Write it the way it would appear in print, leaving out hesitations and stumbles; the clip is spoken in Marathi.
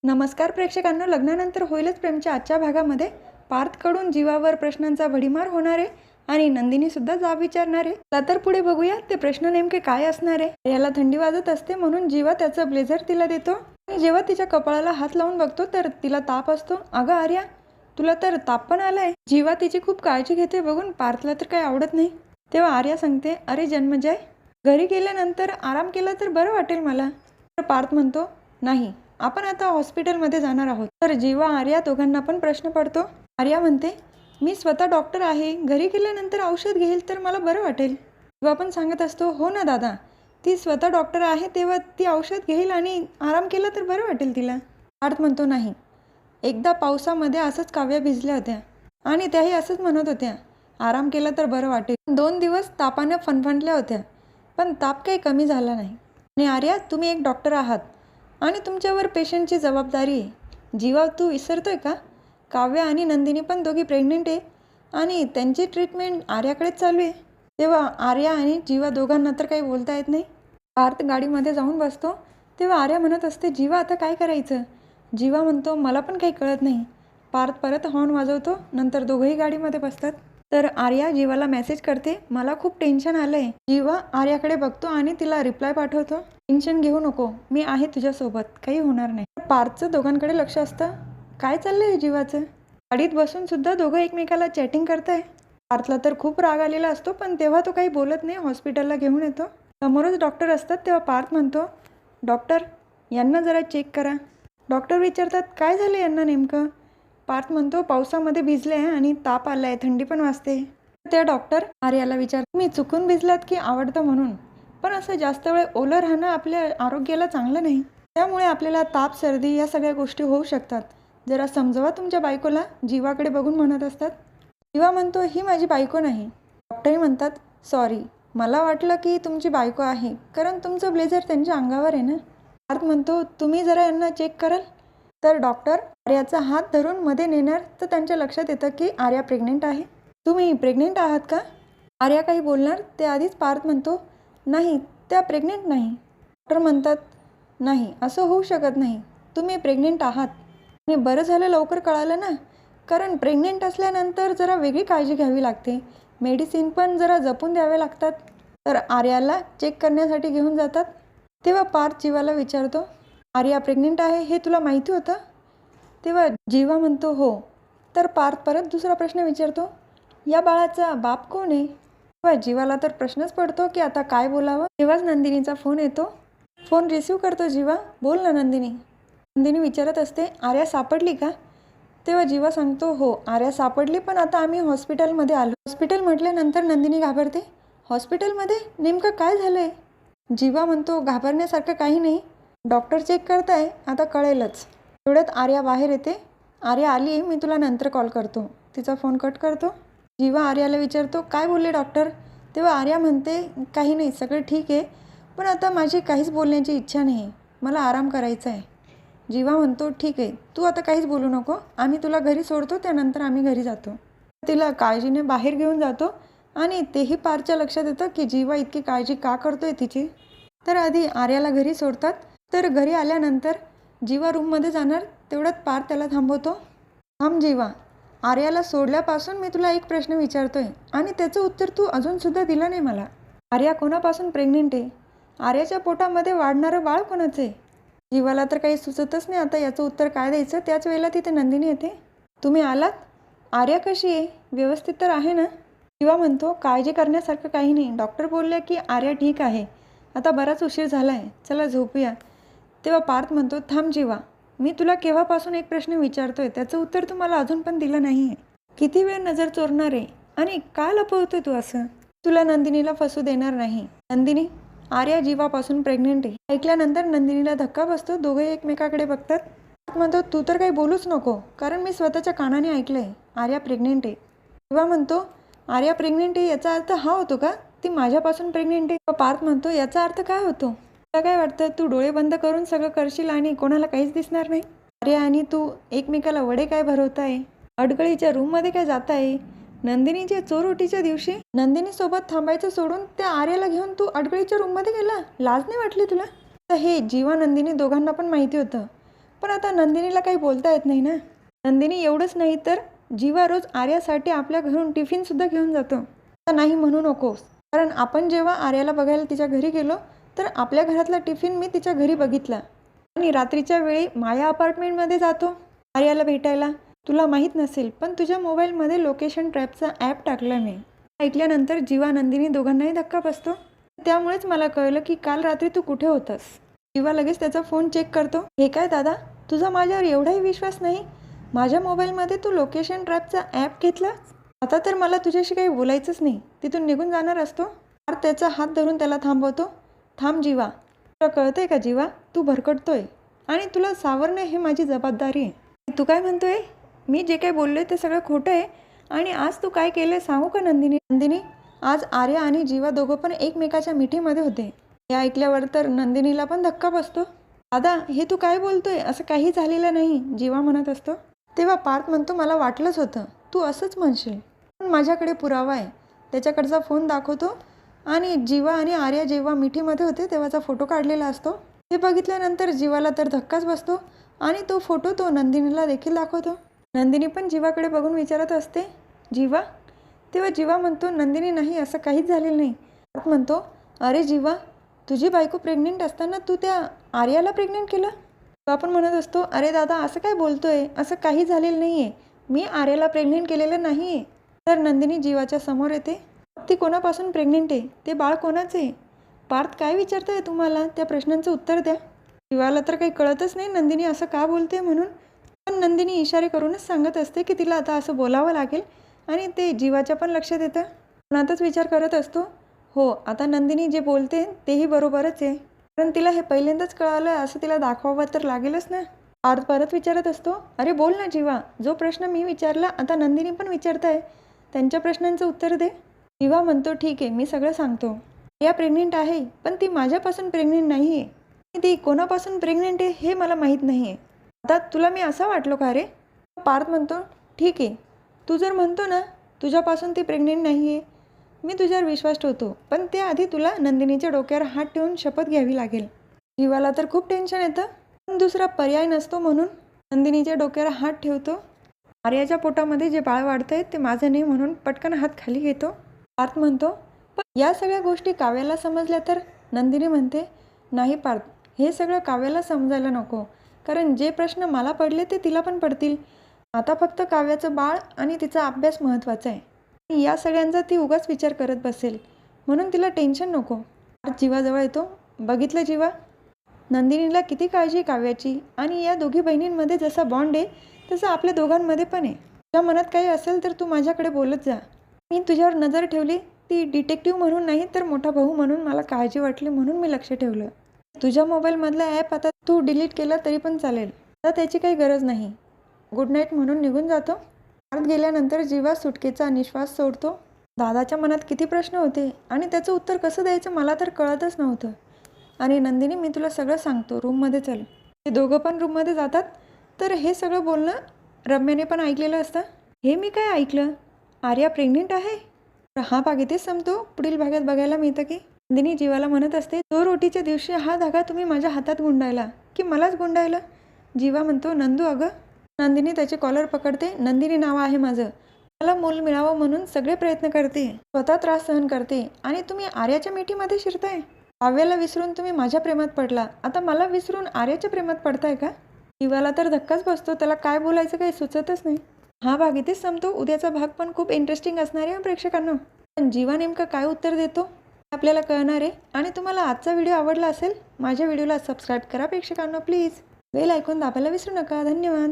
नमस्कार प्रेक्षकांनो, लग्नानंतर होईलच प्रेमच्या आजच्या भागामध्ये पार्थकडून जीवावर प्रश्नांचा भडीमार होणार आहे आणि नंदिनी सुद्धा जाब विचारणार आहे. चला तर पुढे बघूया ते प्रश्न नेमके काय असणार आहे. याला थंडी वाजत असते म्हणून जीवा त्याचं ब्लेझर तिला देतो आणि जेव्हा तिच्या कपाळाला हात लावून बघतो तर तिला ताप असतो. अगं आर्या, तुला तर ताप पण आलाय. जीवा तिची खूप काळजी घेते बघून पार्थला तर काही आवडत नाही. तेव्हा आर्या सांगते, अरे जन्मजय, घरी गेल्यानंतर आराम केला तर बरं वाटेल मला. तर पार्थ म्हणतो, नाही, आपण आता हॉस्पिटलमध्ये जाणार आहोत. तर जीवा आर्या दोघांना पण प्रश्न पडतो. आर्या म्हणते, मी स्वतः डॉक्टर आहे, घरी गेल्यानंतर औषध घेईल तर मला बरं वाटेल. जीवा पण सांगत असतो, हो ना दादा, ती स्वतः डॉक्टर आहे तेव्हा ती औषध घेईल आणि आराम केला तर बरं वाटेल तिला. पार्थ म्हणतो, नाही, एकदा पावसामध्ये असंच काव्या भिजल्या होत्या आणि त्याही असंच म्हणत होत्या, आराम केला तर बरं वाटेल. 2 दिवस तापानं फणफणल्या होत्या पण ताप काही कमी झाला नाही. आणि आर्या, तुम्ही एक डॉक्टर आहात आणि तुमच्यावर पेशंटची जबाबदारी आहे. जीवा, तू विसरतोय का? काव्या आणि नंदिनी पण दोघी प्रेग्नेंट आहे आणि त्यांची ट्रीटमेंट आर्याकडेच चालू आहे. तेव्हा आर्या आणि जीवा दोघांना तर काही बोलता येत नाही. पार्थ गाडीमध्ये जाऊन बसतो. तेव्हा आर्या म्हणत असते, जीवा आता काय करायचं? जीवा म्हणतो, मला पण काही कळत नाही. पार्थ परत हॉर्न वाजवतो. नंतर दोघंही गाडीमध्ये बसतात. तर आर्या जीवाला मेसेज करते, मला खूप टेन्शन आलं आहे. जीवा आर्याकडे बघतो आणि तिला रिप्लाय पाठवतो, टेन्शन घेऊ नको, मी आहे तुझ्यासोबत, काही होणार नाही. पार्थचं दोघांकडे लक्ष असतं. काय चाललंय जीवाचं? गाडीत बसून सुद्धा दोघं एकमेकाला चॅटिंग करताय. पार्थला तर खूप राग आलेला असतो पण तेव्हा तो काही बोलत नाही. हॉस्पिटलला घेऊन येतो. समोरच डॉक्टर असतात. तेव्हा पार्थ म्हणतो, डॉक्टर, यांना जरा चेक करा. डॉक्टर विचारतात, काय झालं यांना नेमकं? पार्थ म्हणतो, पावसामध्ये भिजले आणि ताप आलाय, थंडी पण वाजते. त्या डॉक्टर आर्याला विचारतात, तुम्ही चुकून भिजलात की आवडतं म्हणून, पण असं जास्त वेळ ओलं राहणं आपल्या आरोग्याला चांगलं नाही. त्यामुळे आपल्याला ताप, सर्दी या सगळ्या गोष्टी होऊ शकतात. जरा समजवा तुमच्या बायकोला. जीवाकडे बघून म्हणत असतात. जीवा म्हणतो, ही माझी बायको नाही. डॉक्टरही म्हणतात, सॉरी, मला वाटलं की तुमची बायको आहे कारण तुमचं ब्लेझर त्यांच्या अंगावर आहे ना. पार्थ म्हणतो, तुम्ही जरा यांना चेक कराल? तर डॉक्टर आर्याचा हात धरून मध्ये नेणार तर त्यांच्या लक्षात येतं की आर्या प्रेग्नेंट आहे. तुम्ही प्रेग्नेंट आहात का? आर्या काही बोलणार ते आधीच पार्थ म्हणतो, नाही, त्या प्रेग्नेंट नाही. डॉक्टर म्हणतात, नाही, असं होऊ शकत नाही, तुम्ही प्रेग्नेंट आहात. आणि बरं झालं लवकर कळालं ना, कारण प्रेग्नेंट असल्यानंतर जरा वेगळी काळजी घ्यावी लागते. मेडिसिन पण जरा जपून द्यावे लागतात. तर आर्याला चेक करण्यासाठी घेऊन जातात. तेव्हा पार्थ जीवाला विचारतो, आर्या प्रेग्नेंट आहे हे तुला माहिती होतं? तेव्हा जीवा म्हणतो, हो. तर पार्थ परत दुसरा प्रश्न विचारतो, या बाळाचा बाप कोण आहे? तेव्हा जीवाला तर प्रश्नच पडतो की आता काय बोलावं. तेव्हाच नंदिनीचा फोन येतो. फोन रिसीव करतो जीवा. बोल ना नंदिनी. नंदिनी विचारत असते, आर्या सापडली का? तेव्हा जीवा सांगतो, हो, आर्या सापडली, पण आता आम्ही हॉस्पिटलमध्ये आलो. हॉस्पिटल म्हटल्यानंतर नंदिनी घाबरते. हॉस्पिटलमध्ये नेमकं काय झालं आहे? जीवा म्हणतो, घाबरण्यासारखं काही नाही, डॉक्टर चेक करताय, आता कळेलच. एवढ्यात आर्या बाहेर येते. आर्या आली, मी तुला नंतर कॉल करतो. तिचा फोन कट करतो. जीवा आर्याला विचारतो, काय बोलले डॉक्टर? तेव्हा आर्या म्हणते, काही नाही, सगळं ठीक आहे, पण आता माझी काहीच बोलण्याची इच्छा नाही आहे, मला आराम करायचा आहे. जीवा म्हणतो, ठीक आहे, तू आता काहीच बोलू नको, आम्ही तुला घरी सोडतो, त्यानंतर आम्ही घरी जातो. तिला काळजीने बाहेर घेऊन जातो आणि तेही पार्थच्या लक्षात येतं की जीवा इतकी काळजी का करतोय तिची. तर आधी आर्याला घरी सोडतात. तर घरी आल्यानंतर जीवा रूममध्ये जाणार तेवढ्यात पार्थ त्याला थांबवतो. थांब जीवा, आर्याला सोडल्यापासून मी तुला एक प्रश्न विचारतोय आणि त्याचं उत्तर तू अजूनसुद्धा दिलं नाही मला. आर्या कोणापासून प्रेग्नेंट आहे? आर्याच्या पोटामध्ये वाढणारं बाळ कोणाचं आहे? जीवाला तर काही सुचतच नाही आता याचं उत्तर काय द्यायचं. त्याच वेळेला तिथे नंदिनी येते. तुम्ही आलात? आर्या कशी आहे? व्यवस्थित तर आहे ना? जीवा म्हणतो, काळजी करण्यासारखं काही नाही, डॉक्टर बोलले की आर्या ठीक आहे, आता बराच उशीर झाला आहे, चला झोपूया. तेव्हा पार्थ म्हणतो, थांब जीवा, मी तुला केव्हापासून एक प्रश्न विचारतोय, त्याचं उत्तर तू मला अजून पण दिलं नाही आहे. किती वेळ नजर चोरणार आहे आणि का लपवतोय तू असं? तुला नंदिनीला फसू देणार नाही. नंदिनी, आर्या जीवापासून प्रेग्नेंट आहे. ऐकल्यानंतर नंदिनीला धक्का बसतो. दोघे एकमेकाकडे बघतात. पार्थ म्हणतो, तू तर काही बोलूच नको, कारण मी स्वतःच्या कानाने ऐकलंय आर्या प्रेग्नेंट आहे. जीवा म्हणतो, आर्या प्रेग्नेंट आहे याचा अर्थ हा होतो का ती माझ्यापासून प्रेग्नेंट आहे? पार्थ म्हणतो, याचा अर्थ काय होतो? तुला काय वाटतं, तू डोळे बंद करून सगळं करशील आणि कोणाला काहीच दिसणार नाही? आर्या आणि तू एकमेकाला वडे काय भरवताय? अडगळीच्या रूममध्ये काय जाताय? नंदिनीच्या चोरओटीच्या दिवशी नंदिनीसोबत थांबायचं सोडून त्या आर्याला घेऊन तू अडगळीच्या रूममध्ये गेला? लाज नाही वाटली तुला? तर हे जीवा नंदिनी दोघांना पण माहिती होतं, पण आता नंदिनीला काही बोलता येत नाही ना. नंदिनी एवढंच नाही तर जीवा रोज आर्यासाठी आपल्या घरून टिफिनसुद्धा घेऊन जातो. आता नाही म्हणू नकोस, कारण आपण जेव्हा आर्याला बघायला तिच्या घरी गेलो तर आपल्या घरातला टिफिन मी तिच्या घरी बघितला. आणि रात्रीच्या वेळी माया अपार्टमेंटमध्ये जातो आर्याला भेटायला. तुला माहीत नसेल पण तुझ्या मोबाईलमध्ये लोकेशन ट्रॅपचा ॲप टाकला मी. ऐकल्यानंतर जीवा नंदिनी दोघांनाही धक्का बसतो. त्यामुळेच मला कळलं की काल रात्री तू कुठे होतास. जीवा लगेच त्याचा फोन चेक करतो. हे काय दादा, तुझा माझ्यावर एवढाही विश्वास नाही? माझ्या मोबाईलमध्ये तू लोकेशन ट्रॅपचा ॲप घेतला? आता तर मला तुझ्याशी काही बोलायचंच नाही. तिथून निघून जाणार असतो. पार्थ त्याचा हात धरून त्याला थांबवतो. थांब जीवा, तुला कळतंय का जीवा, तू भरकटतोय आणि तुला सावरणं हे माझी जबाबदारी आहे. तू काय म्हणतोय? मी जे काही बोललोय ते सगळं खोटं आहे. आणि आज तू काय केलं सांगू का नंदिनी? नंदिनी, आज आर्या आणि जीवा दोघं पण एकमेकाच्या मिठीमध्ये होते. हे ऐकल्यावर तर नंदिनीला पण धक्का बसतो. दादा, हे तू काय बोलतोय? असं काही झालेलं नाही, जीवा म्हणत असतो. तेव्हा पार्थ म्हणतो, मला वाटलंच होतं तू असंच म्हणशील, पण माझ्याकडे पुरावा आहे. त्याच्याकडचा फोन दाखवतो आणि जीवा आणि आर्या जेव्हा मिठीमध्ये होते तेव्हाचा फोटो काढलेला असतो. ते बघितल्यानंतर जीवाला तर धक्काच बसतो आणि तो फोटो तो नंदिनीला देखील दाखवतो. नंदिनी पण जीवाकडे बघून विचारत असते, जीवा? तेव्हा जीवा म्हणतो, नंदिनी नाही, असं काहीच झालेलं नाही. पार्थ म्हणतो, अरे जीवा, तुझी बायको प्रेग्नेंट असताना तू त्या आर्याला प्रेग्नेंट केलं? जीवा पण म्हणत असतो, अरे दादा, असं काय बोलतोय? असं काही झालेलं नाही आहे. मी आर्याला प्रेग्नेंट केलेलं नाही आहे. तर नंदिनी जीवाच्या समोर येते. ती कोणापासून प्रेग्नेंट आहे? ते बाळ कोणाचं आहे? पार्थ काय विचारतोय तुम्हाला? त्या प्रश्नांचं उत्तर द्या. जीवाला तर काही कळतच नाही नंदिनी असं का बोलते म्हणून. पण नंदिनी इशारे करूनच सांगत असते की तिला आता असं बोलावं लागेल. आणि ते जीवाच्या पण लक्षात येतं. मनातच विचार करत असतो, हो, आता नंदिनी जे बोलते तेही बरोबरच आहे. कारण तिला हे पहिल्यांदाच कळालं असं तिला दाखवावं तर लागेलच ना. पार्थ परत विचारत असतो, अरे बोल ना जीवा, जो प्रश्न मी विचारला आता नंदिनी पण विचारताय, त्यांच्या प्रश्नांचं उत्तर दे. जीवा म्हणतो, ठीक आहे, मी सगळं सांगतो. या प्रेग्नेंट आहे, पण ती माझ्यापासून प्रेग्नेंट नाही आहे. ती कोणापासून प्रेग्नेंट आहे हे मला माहीत नाही आहे. आता तुला मी असं वाटलो का रे? पार्थ म्हणतो, ठीक आहे, तू जर म्हणतो ना तुझ्यापासून ती प्रेग्नेंट नाही आहे, मी तुझ्यावर विश्वास ठेवतो. पण त्याआधी तुला नंदिनीच्या डोक्यावर हात ठेवून शपथ घ्यावी लागेल. जीवाला तर खूप टेन्शन येतं, पण दुसरा पर्याय नसतो म्हणून नंदिनीच्या डोक्यावर हात ठेवतो. आर्याच्या पोटामध्ये जे बाळ वाढतंय ते माझं नाही म्हणून पटकन हात खाली घेतो. पार्थ म्हणतो, पण या सगळ्या गोष्टी काव्याला समजल्या तर? नंदिनी म्हणते, नाही पार्थ, हे सगळं काव्याला समजायला नको, कारण जे प्रश्न मला पडले ते तिला पण पडतील. आता फक्त काव्याचं बाळ आणि तिचा अभ्यास महत्त्वाचा आहे. या सगळ्यांचा ती उगाच विचार करत बसेल, म्हणून तिला टेन्शन नको. पार्थ जीवाजवळ येतो. बघितलं जीवा, नंदिनीला किती काळजी काव्याची, आणि या दोघी बहिणींमध्ये जसा बॉन्ड आहे तसं आपल्या दोघांमध्ये पण आहे. तुझ्या मनात काही असेल तर तू माझ्याकडे बोलत जा. मी तुझ्यावर नजर ठेवली, ती डिटेक्टिव्ह म्हणून नाही तर मोठा भाऊ म्हणून. मला काळजी वाटली म्हणून मी लक्ष ठेवलं. तुझ्या मोबाईलमधला ॲप आता तू डिलीट केला तरी पण चालेल, आता त्याची काही गरज नाही. गुड नाईट म्हणून निघून जातो. पार्थ गेल्यानंतर जीवा सुटकेचा निश्वास सोडतो. दादाच्या मनात किती प्रश्न होते आणि त्याचं उत्तर कसं द्यायचं मला तर कळतच नव्हतं. आणि नंदिनी, मी तुला सगळं सांगतो, रूममध्ये चल. ते दोघं पण रूममध्ये जातात. तर हे सगळं बोलणं रम्याने पण ऐकलेलं असतं. हे मी काय ऐकलं? आर्या प्रेग्नेंट आहे? तर हा भाग इथेच संपतो. पुढील भागात बघायला मिळतं की नंदिनी जीवाला म्हणत असते, तो रोटीच्या दिवशी हा धागा तुम्ही माझ्या हातात गुंडायला की मलाच गुंडायला? जीवा म्हणतो, नंदू अगं. नंदिनी त्याचे कॉलर पकडते. नंदिनी नाव आहे माझं. मला मूल मिळावं म्हणून सगळे प्रयत्न करते, स्वतः त्रास सहन करते, आणि तुम्ही आर्याच्या मिठीमध्ये शिरताय. काव्याला विसरून तुम्ही माझ्या प्रेमात पडला, आता मला विसरून आर्याच्या प्रेमात पडताय का? जीवाला तर धक्काच बसतो. त्याला काय बोलायचं काही सुचतच नाही. हा भाग इथेच संपतो. उद्याचा भाग पण खूप इंटरेस्टिंग असणार आहे प्रेक्षकांना. पण जीवा नेमकं काय उत्तर देतो आपल्याला कळणार आहे. आणि तुम्हाला आजचा व्हिडिओ आवडला असेल, माझ्या व्हिडिओला सबस्क्राईब करा प्रेक्षकांना प्लीज. बेल ऐकून दाबायला विसरू नका. धन्यवाद.